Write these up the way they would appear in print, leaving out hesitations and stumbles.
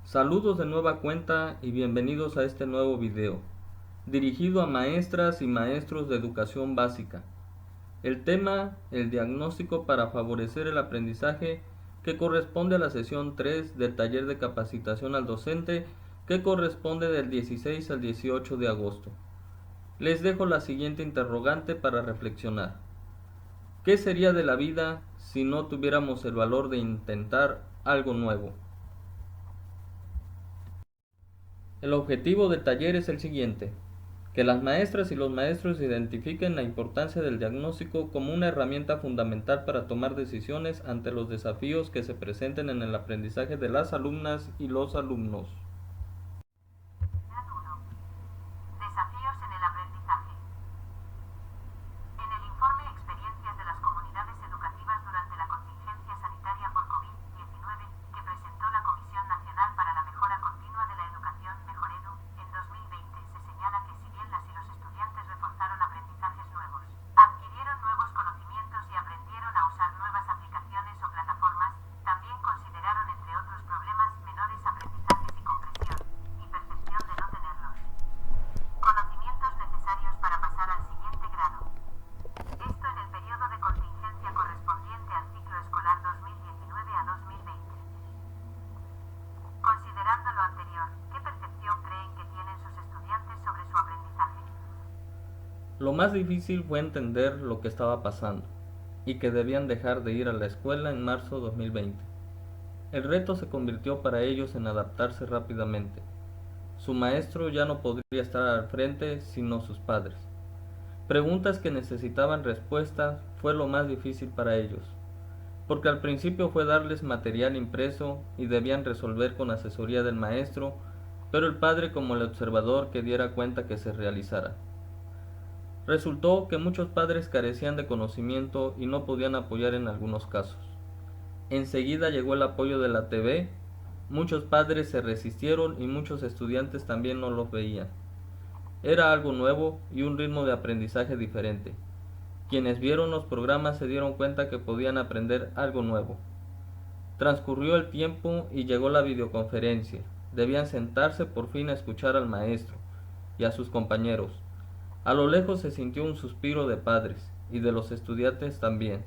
Saludos de nueva cuenta y bienvenidos a este nuevo video, dirigido a maestras y maestros de educación básica. El tema, el diagnóstico para favorecer el aprendizaje, que corresponde a la sesión 3 del taller de capacitación al docente, que corresponde del 16 al 18 de agosto. Les dejo la siguiente interrogante para reflexionar. ¿Qué sería de la vida si no tuviéramos el valor de intentar algo nuevo? El objetivo del taller es el siguiente: que las maestras y los maestros identifiquen la importancia del diagnóstico como una herramienta fundamental para tomar decisiones ante los desafíos que se presenten en el aprendizaje de las alumnas y los alumnos. Desafíos en el aprendizaje. En el informe Experiencias de las comunidades educativas durante la contingencia sanitaria por COVID-19, que presentó la Comisión Nacional para la Mejora Continua de la Educación, Mejoredu, en 2020, se señala que si bien las y los estudiantes reforzaron aprendizajes nuevos, adquirieron nuevos conocimientos y aprendieron a usar nuevas aplicaciones o plataformas, también consideraron, entre otros problemas, menores aprendizajes y compresión, y percepción de no tenerlos. Conocimientos necesarios para pasar al siguiente grado. Esto en el periodo de contingencia correspondiente al ciclo escolar 2019 a 2020. Considerando lo anterior, ¿qué percepción creen que tienen sus estudiantes sobre su aprendizaje? Lo más difícil fue entender lo que estaba pasando y que debían dejar de ir a la escuela en marzo de 2020. El reto se convirtió para ellos en adaptarse rápidamente. Su maestro ya no podría estar al frente sino sus padres. Preguntas que necesitaban respuestas fue lo más difícil para ellos, porque al principio fue darles material impreso y debían resolver con asesoría del maestro, pero el padre como el observador que diera cuenta que se realizara. Resultó que muchos padres carecían de conocimiento y no podían apoyar en algunos casos. Enseguida llegó el apoyo de la TV, muchos padres se resistieron y muchos estudiantes también no los veían. Era algo nuevo y un ritmo de aprendizaje diferente. Quienes vieron los programas se dieron cuenta que podían aprender algo nuevo. Transcurrió el tiempo y llegó la videoconferencia. Debían sentarse por fin a escuchar al maestro y a sus compañeros. A lo lejos se sintió un suspiro de padres y de los estudiantes también.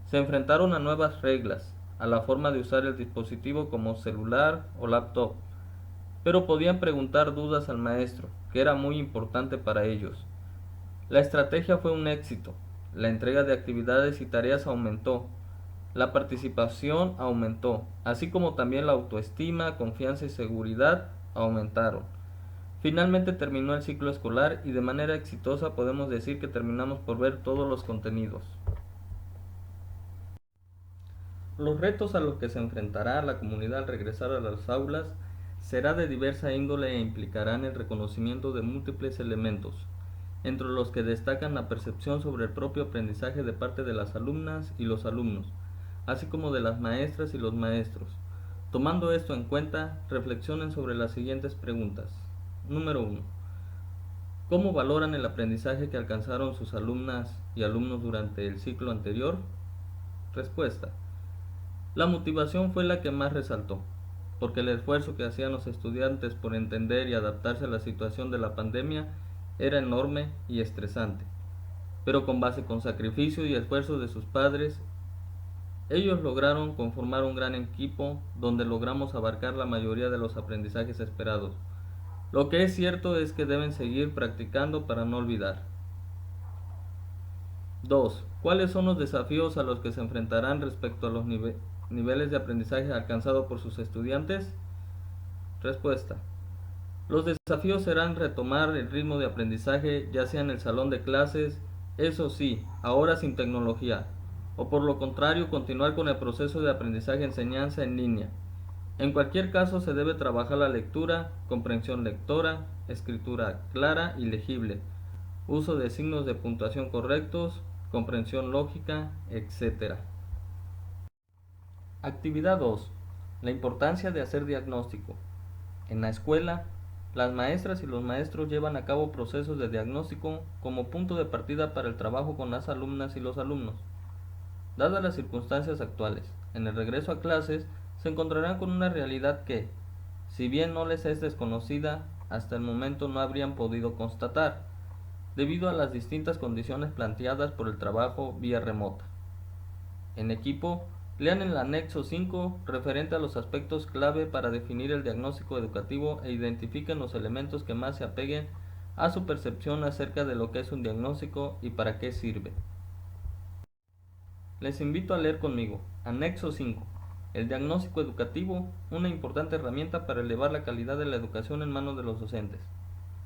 Se enfrentaron a nuevas reglas, a la forma de usar el dispositivo como celular o laptop, pero podían preguntar dudas al maestro, que era muy importante para ellos. La estrategia fue un éxito. La entrega de actividades y tareas aumentó. La participación aumentó, así como también la autoestima, confianza y seguridad aumentaron. Finalmente terminó el ciclo escolar y de manera exitosa podemos decir que terminamos por ver todos los contenidos. Los retos a los que se enfrentará la comunidad al regresar a las aulas será de diversa índole e implicarán el reconocimiento de múltiples elementos, entre los que destacan la percepción sobre el propio aprendizaje de parte de las alumnas y los alumnos, así como de las maestras y los maestros. Tomando esto en cuenta, reflexionen sobre las siguientes preguntas. Número 1. ¿Cómo valoran el aprendizaje que alcanzaron sus alumnas y alumnos durante el ciclo anterior? Respuesta. La motivación fue la que más resaltó, porque el esfuerzo que hacían los estudiantes por entender y adaptarse a la situación de la pandemia era enorme y estresante, pero con base con sacrificio y esfuerzo de sus padres, ellos lograron conformar un gran equipo donde logramos abarcar la mayoría de los aprendizajes esperados. Lo que es cierto es que deben seguir practicando para no olvidar. 2. ¿Cuáles son los desafíos a los que se enfrentarán respecto a los niveles de aprendizaje alcanzados por sus estudiantes? Respuesta. Los desafíos serán retomar el ritmo de aprendizaje ya sea en el salón de clases, eso sí, ahora sin tecnología, o por lo contrario continuar con el proceso de aprendizaje-enseñanza en línea. En cualquier caso se debe trabajar la lectura, comprensión lectora, escritura clara y legible, uso de signos de puntuación correctos, comprensión lógica, etc. Actividad 2. La importancia de hacer diagnóstico. En la escuela, las maestras y los maestros llevan a cabo procesos de diagnóstico como punto de partida para el trabajo con las alumnas y los alumnos. Dadas las circunstancias actuales, en el regreso a clases se encontrarán con una realidad que, Si bien no les es desconocida, hasta el momento no habrían podido constatar, debido a las distintas condiciones planteadas por el trabajo vía remota. En equipo, lean el anexo 5 referente a los aspectos clave para definir el diagnóstico educativo e identifiquen los elementos que más se apeguen a su percepción acerca de lo que es un diagnóstico y para qué sirve. Les invito a leer conmigo. Anexo 5. El diagnóstico educativo, una importante herramienta para elevar la calidad de la educación en manos de los docentes.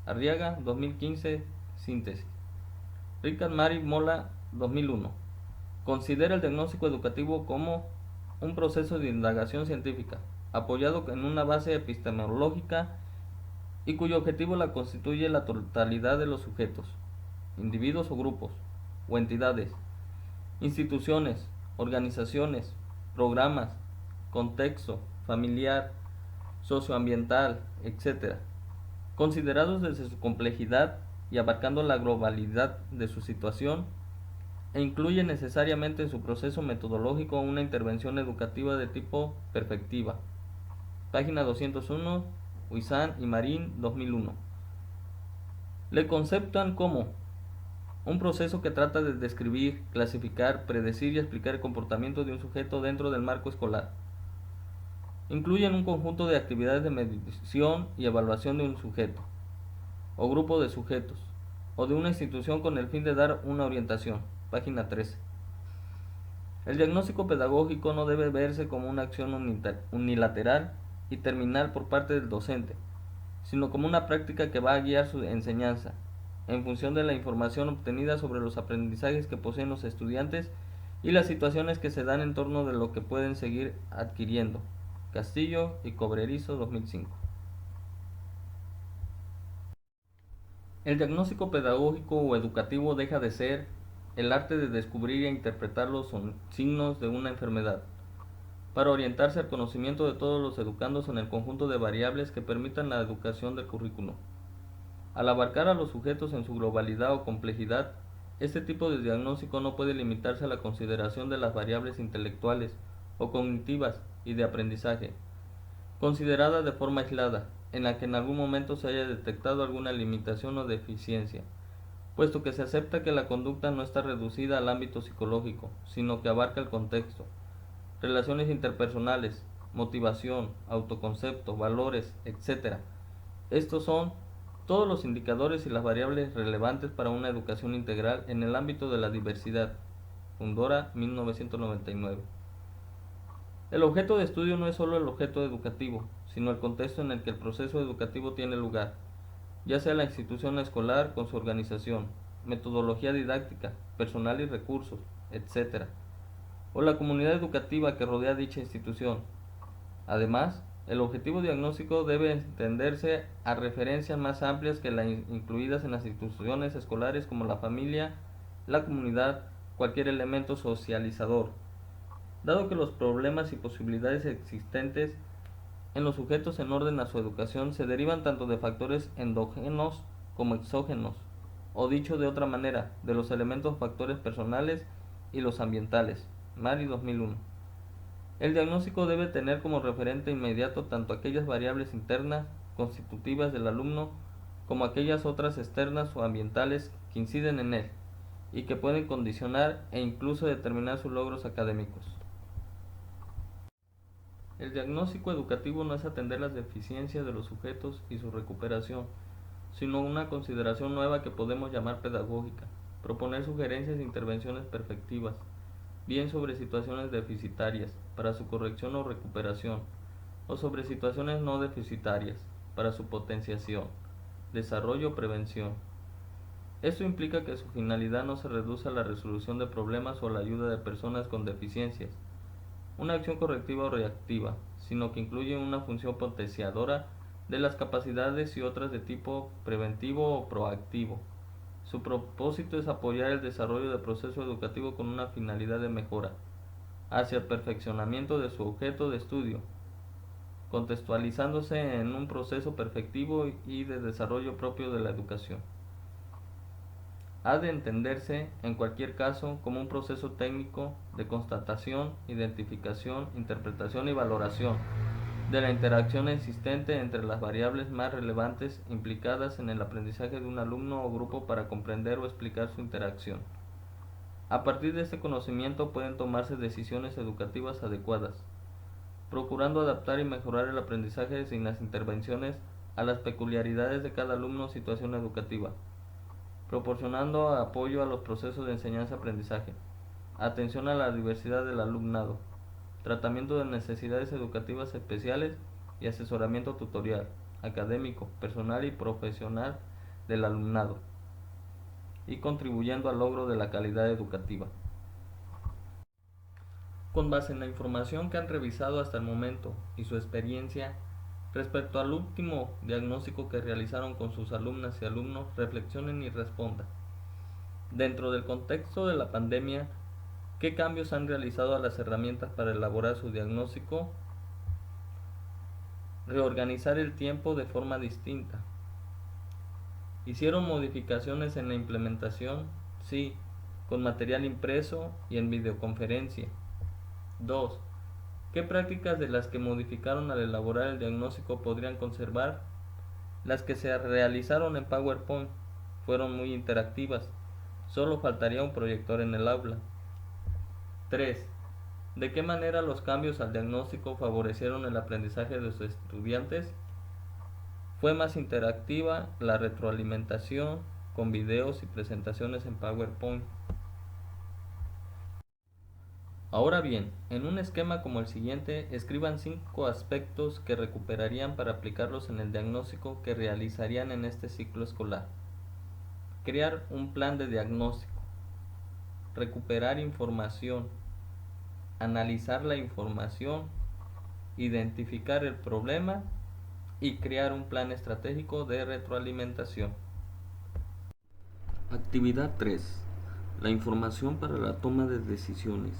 Arriaga, 2015, síntesis. Ricard Mari Mola, 2001. Considera el diagnóstico educativo como un proceso de indagación científica, apoyado en una base epistemológica y cuyo objetivo la constituye la totalidad de los sujetos, individuos o grupos, o entidades, instituciones, organizaciones, programas, contexto, familiar, socioambiental, etc., considerados desde su complejidad y abarcando la globalidad de su situación, e incluye necesariamente en su proceso metodológico una intervención educativa de tipo perfectiva. Página 201, Huizán y Marín, 2001. Le conceptan como un proceso que trata de describir, clasificar, predecir y explicar el comportamiento de un sujeto dentro del marco escolar. Incluyen un conjunto de actividades de medición y evaluación de un sujeto, o grupo de sujetos, o de una institución con el fin de dar una orientación. Página 13. El diagnóstico pedagógico no debe verse como una acción unilateral y terminal por parte del docente, sino como una práctica que va a guiar su enseñanza, en función de la información obtenida sobre los aprendizajes que poseen los estudiantes y las situaciones que se dan en torno de lo que pueden seguir adquiriendo. Castillo y Cobrerizo, 2005. El diagnóstico pedagógico o educativo deja de ser el arte de descubrir e interpretar los signos de una enfermedad, para orientarse al conocimiento de todos los educandos en el conjunto de variables que permitan la educación del currículo. Al abarcar a los sujetos en su globalidad o complejidad, este tipo de diagnóstico no puede limitarse a la consideración de las variables intelectuales o cognitivas y de aprendizaje, considerada de forma aislada, en la que en algún momento se haya detectado alguna limitación o deficiencia, puesto que se acepta que la conducta no está reducida al ámbito psicológico, sino que abarca el contexto, relaciones interpersonales, motivación, autoconcepto, valores, etc. Estos son todos los indicadores y las variables relevantes para una educación integral en el ámbito de la diversidad. Fundora, 1999. El objeto de estudio no es solo el objeto educativo, sino el contexto en el que el proceso educativo tiene lugar, ya sea la institución escolar con su organización, metodología didáctica, personal y recursos, etc., o la comunidad educativa que rodea dicha institución. Además, el objetivo diagnóstico debe entenderse a referencias más amplias que las incluidas en las instituciones escolares como la familia, la comunidad, cualquier elemento socializador, dado que los problemas y posibilidades existentes en los sujetos en orden a su educación se derivan tanto de factores endógenos como exógenos, o dicho de otra manera, de los elementos factores personales y los ambientales. Mari, 2001. El diagnóstico debe tener como referente inmediato tanto aquellas variables internas constitutivas del alumno como aquellas otras externas o ambientales que inciden en él y que pueden condicionar e incluso determinar sus logros académicos. El diagnóstico educativo no es atender las deficiencias de los sujetos y su recuperación, sino una consideración nueva que podemos llamar pedagógica, proponer sugerencias e intervenciones perfectivas, bien sobre situaciones deficitarias, para su corrección o recuperación, o sobre situaciones no deficitarias, para su potenciación, desarrollo o prevención. Esto implica que su finalidad no se reduce a la resolución de problemas o a la ayuda de personas con deficiencias, una acción correctiva o reactiva, sino que incluye una función potenciadora de las capacidades y otras de tipo preventivo o proactivo. Su propósito es apoyar el desarrollo del proceso educativo con una finalidad de mejora, hacia el perfeccionamiento de su objeto de estudio, contextualizándose en un proceso perfectivo y de desarrollo propio de la educación. Ha de entenderse, en cualquier caso, como un proceso técnico de constatación, identificación, interpretación y valoración de la interacción existente entre las variables más relevantes implicadas en el aprendizaje de un alumno o grupo para comprender o explicar su interacción. A partir de este conocimiento pueden tomarse decisiones educativas adecuadas, procurando adaptar y mejorar el aprendizaje sin las intervenciones a las peculiaridades de cada alumno o situación educativa, proporcionando apoyo a los procesos de enseñanza-aprendizaje, atención a la diversidad del alumnado, tratamiento de necesidades educativas especiales y asesoramiento tutorial, académico, personal y profesional del alumnado, y contribuyendo al logro de la calidad educativa. Con base en la información que han revisado hasta el momento y su experiencia respecto al último diagnóstico que realizaron con sus alumnas y alumnos, reflexionen y respondan. Dentro del contexto de la pandemia, ¿qué cambios han realizado a las herramientas para elaborar su diagnóstico? Reorganizar el tiempo de forma distinta. ¿Hicieron modificaciones en la implementación? Sí, con material impreso y en videoconferencia. 2. ¿Qué prácticas de las que modificaron al elaborar el diagnóstico podrían conservar? Las que se realizaron en PowerPoint fueron muy interactivas. Solo faltaría un proyector en el aula. 3. ¿De qué manera los cambios al diagnóstico favorecieron el aprendizaje de sus estudiantes? Fue más interactiva la retroalimentación con videos y presentaciones en PowerPoint. Ahora bien, en un esquema como el siguiente, escriban 5 aspectos que recuperarían para aplicarlos en el diagnóstico que realizarían en este ciclo escolar. Crear un plan de diagnóstico, recuperar información, analizar la información, identificar el problema y crear un plan estratégico de retroalimentación. Actividad 3. La información para la toma de decisiones.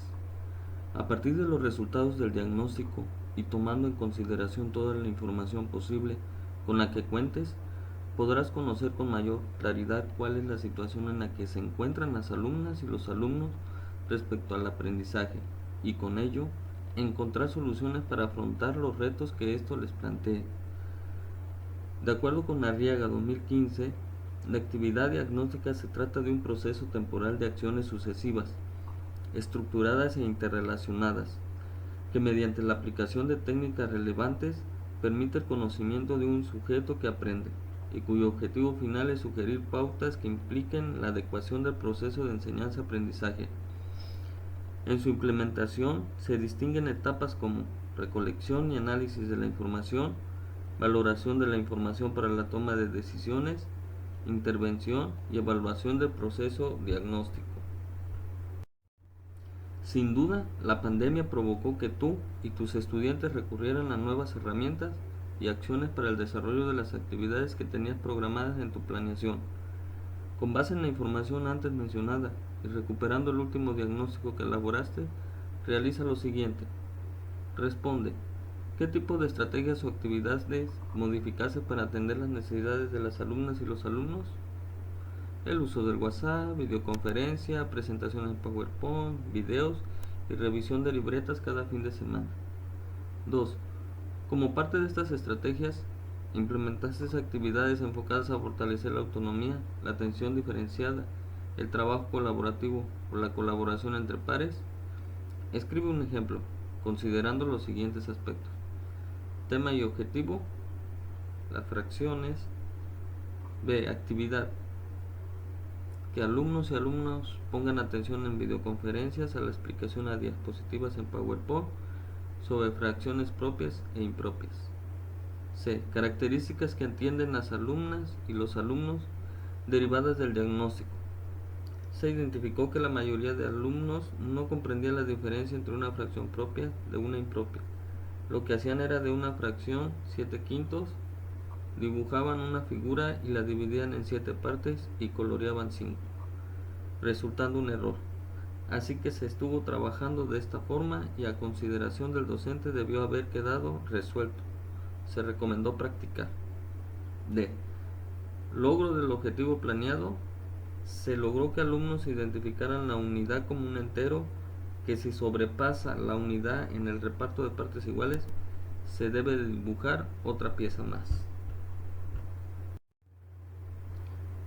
A partir de los resultados del diagnóstico y tomando en consideración toda la información posible con la que cuentes, podrás conocer con mayor claridad cuál es la situación en la que se encuentran las alumnas y los alumnos respecto al aprendizaje y con ello encontrar soluciones para afrontar los retos que esto les plantee. De acuerdo con Arriaga 2015, la actividad diagnóstica se trata de un proceso temporal de acciones sucesivas, estructuradas e interrelacionadas, que mediante la aplicación de técnicas relevantes permite el conocimiento de un sujeto que aprende y cuyo objetivo final es sugerir pautas que impliquen la adecuación del proceso de enseñanza-aprendizaje. En su implementación se distinguen etapas como recolección y análisis de la información, valoración de la información para la toma de decisiones, intervención y evaluación del proceso diagnóstico. Sin duda, la pandemia provocó que tú y tus estudiantes recurrieran a nuevas herramientas y acciones para el desarrollo de las actividades que tenías programadas en tu planeación. Con base en la información antes mencionada y recuperando el último diagnóstico que elaboraste, realiza lo siguiente. Responde: ¿qué tipo de estrategias o actividades modificaste para atender las necesidades de las alumnas y los alumnos? El uso del WhatsApp, videoconferencia, presentaciones en PowerPoint, videos y revisión de libretas cada fin de semana. 2. Como parte de estas estrategias, implementaste actividades enfocadas a fortalecer la autonomía, la atención diferenciada, el trabajo colaborativo o la colaboración entre pares. Escribe un ejemplo, considerando los siguientes aspectos: tema y objetivo, las fracciones. B. Actividad: que alumnos y alumnos pongan atención en videoconferencias a la explicación a diapositivas en PowerPoint sobre fracciones propias e impropias. C. Características que entienden las alumnas y los alumnos derivadas del diagnóstico. Se identificó que la mayoría de alumnos no comprendía la diferencia entre una fracción propia de una impropia. Lo que hacían era de una fracción 7/5, dibujaban una figura y la dividían en 7 partes y coloreaban 5, resultando un error. Así que se estuvo trabajando de esta forma y a consideración del docente debió haber quedado resuelto. Se recomendó practicar. D. Logro del objetivo planeado. Se logró que alumnos identificaran la unidad como un entero que si sobrepasa la unidad en el reparto de partes iguales, se debe de dibujar otra pieza más.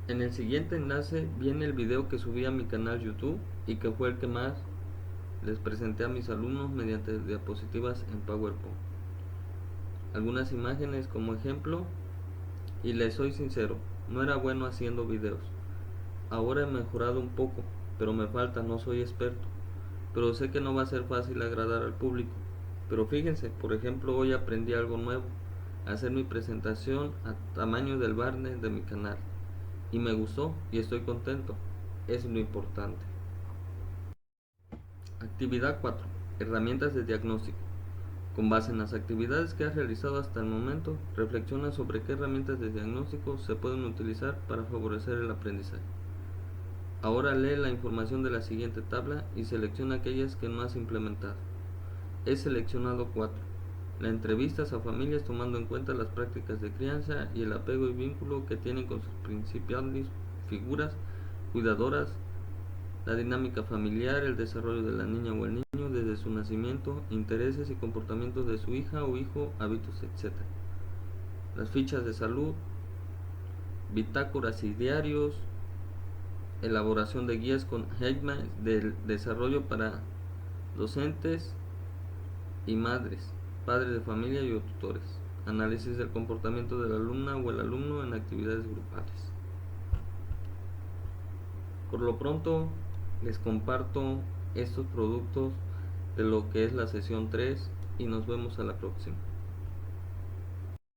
En el siguiente enlace viene el video que subí a mi canal YouTube y que fue el que más les presenté a mis alumnos mediante diapositivas en PowerPoint. Algunas imágenes como ejemplo, y les soy sincero, no era bueno haciendo videos. Ahora he mejorado un poco, pero me falta, no soy experto. Pero sé que no va a ser fácil agradar al público. Pero fíjense, por ejemplo, hoy aprendí algo nuevo, hacer mi presentación a tamaño del banner de mi canal. Y me gustó y estoy contento. Es lo importante. Actividad 4. Herramientas de diagnóstico. Con base en las actividades que has realizado hasta el momento, reflexiona sobre qué herramientas de diagnóstico se pueden utilizar para favorecer el aprendizaje. Ahora lee la información de la siguiente tabla y selecciona aquellas que no has implementado. He seleccionado 4. Las entrevistas a familias tomando en cuenta las prácticas de crianza y el apego y vínculo que tienen con sus principales figuras cuidadoras, la dinámica familiar, el desarrollo de la niña o el niño desde su nacimiento, intereses y comportamientos de su hija o hijo, hábitos, etc. Las fichas de salud, bitácoras y diarios, elaboración de guías con guidelines del desarrollo para docentes y madres, padres de familia y o tutores. Análisis del comportamiento de la alumna o el alumno en actividades grupales. Por lo pronto les comparto estos productos de lo que es la sesión 3 y nos vemos a la próxima.